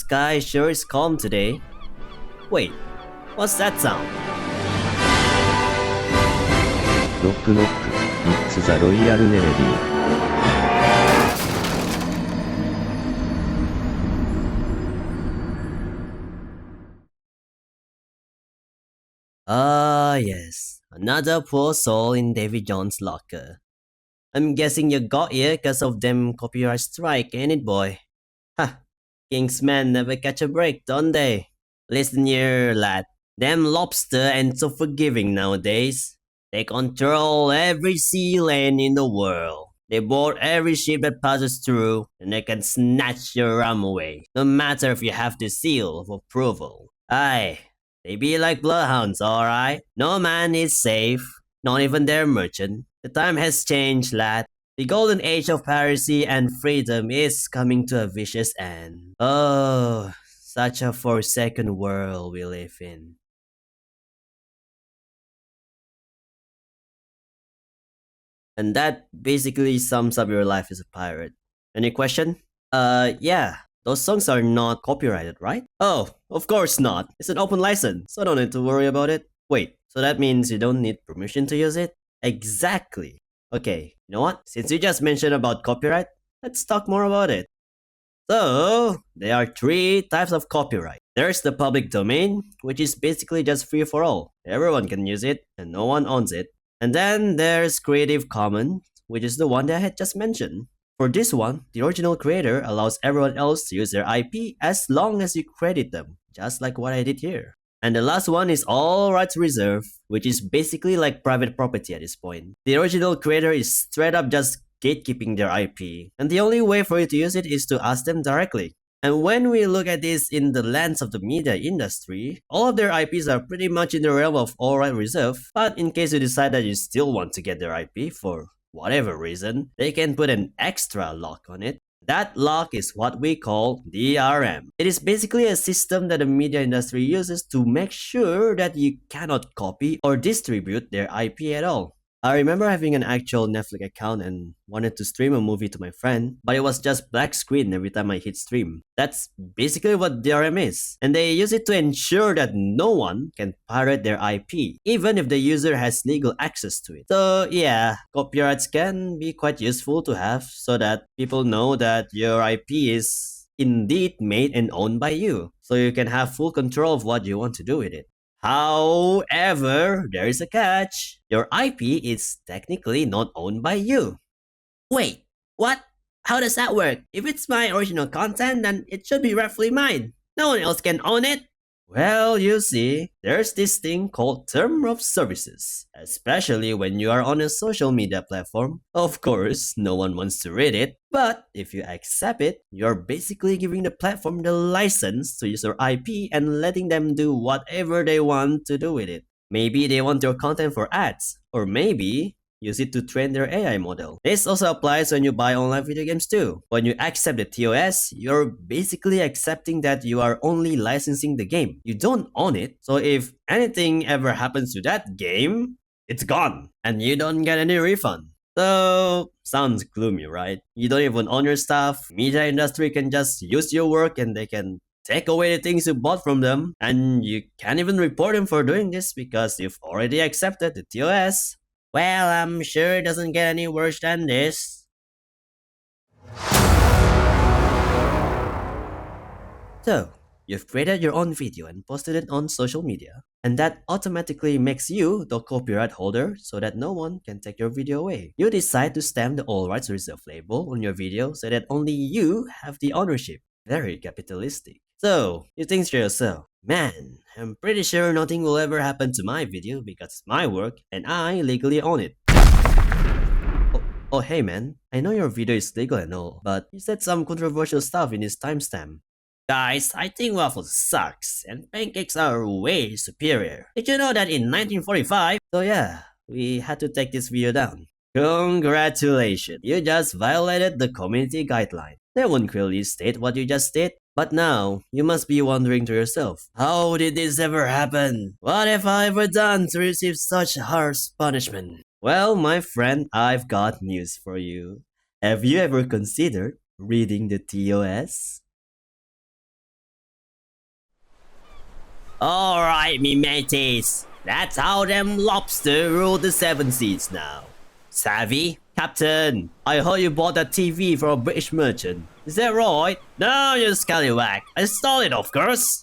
sky sure is calm today. Wait, what's that sound? ロックノック、It's the Royal Navy. Ah, yes, another poor soul in Davy Jones' locker. I'm guessing you got here because of them copyright strike, ain't it, boy? Ha! Kingsmen never catch a break, don't they? Listen here, lad. Them lobster ain't so forgiving nowadays. They control every sea lane in the world. They board every ship that passes through, and they can snatch your rum away, no matter if you have the seal of approval. Aye, they be like bloodhounds, alright? No man is safe, not even their merchant. The time has changed, lad. The golden age of piracy and freedom is coming to a vicious end. Oh, such a forsaken world we live in. And that basically sums up your life as a pirate. Any question? Yeah. Those songs are not copyrighted, right? Oh, of course not. It's an open license, so don't need to worry about it. Wait, so that means you don't need permission to use it? Exactly. Okay, you know what? Since you just mentioned about copyright, let's talk more about it. So, there are three types of copyright. There's the public domain, which is basically just free for all. Everyone can use it, and no one owns it. And then there's Creative Commons, which is the one that I had just mentioned. For this one, the original creator allows everyone else to use their IP as long as you credit them, just like what I did here. And the last one is all rights reserved, which is basically like private property at this point. The original creator is straight up just gatekeeping their IP, and the only way for you to use it is to ask them directly. And when we look at this in the lens of the media industry, all of their IPs are pretty much in the realm of all right reserve, but in case you decide that you still want to get their IP for whatever reason, they can put an extra lock on it. That lock is what we call DRM. It is basically a system that the media industry uses to make sure that you cannot copy or distribute their IP at all. I remember having an actual Netflix account and wanted to stream a movie to my friend, but it was just black screen every time I hit stream. That's basically what DRM is, and they use it to ensure that no one can pirate their IP, even if the user has legal access to it. So yeah, copyrights can be quite useful to have so that people know that your IP is indeed made and owned by you, so you can have full control of what you want to do with it. However, there is a catch. Your IP is technically not owned by you. Wait, what? How does that work? If it's my original content, then it should be rightfully mine. No one else can own it. Well, you see, there's this thing called term of services, especially when you are on a social media platform. Of course, no one wants to read it, but if you accept it, you're basically giving the platform the license to use your IP and letting them do whatever they want to do with it. Maybe they want your content for ads, or maybe use it to train their AI model. This also applies when you buy online video games too. When you accept the TOS, you're basically accepting that you are only licensing the game. You don't own it, so if anything ever happens to that game, it's gone, and you don't get any refund. So, sounds gloomy, right? You don't even own your stuff, media industry can just use your work and they can take away the things you bought from them, and you can't even report them for doing this because you've already accepted the TOS. Well, I'm sure it doesn't get any worse than this. So, you've created your own video and posted it on social media, and that automatically makes you the copyright holder so that no one can take your video away. You decide to stamp the all rights reserved label on your video so that only you have the ownership. Very capitalistic. So, you think to yourself, man, I'm pretty sure nothing will ever happen to my video because it's my work and I legally own it. Oh hey man, I know your video is legal and all, but you said some controversial stuff in this timestamp. Guys, I think waffles sucks and pancakes are way superior. Did you know that in 1945? So yeah, we had to take this video down. Congratulations, you just violated the community guideline. They won't clearly state what you just did, but now you must be wondering to yourself, how did this ever happen? What have I ever done to receive such harsh punishment? Well, my friend, I've got news for you. Have you ever considered reading the TOS? Alright, me mateys. That's how them lobster rule the 7 seas now. Savvy? Captain, I heard you bought that TV from a British merchant. Is that right? No, you scallywag. I stole it, of course.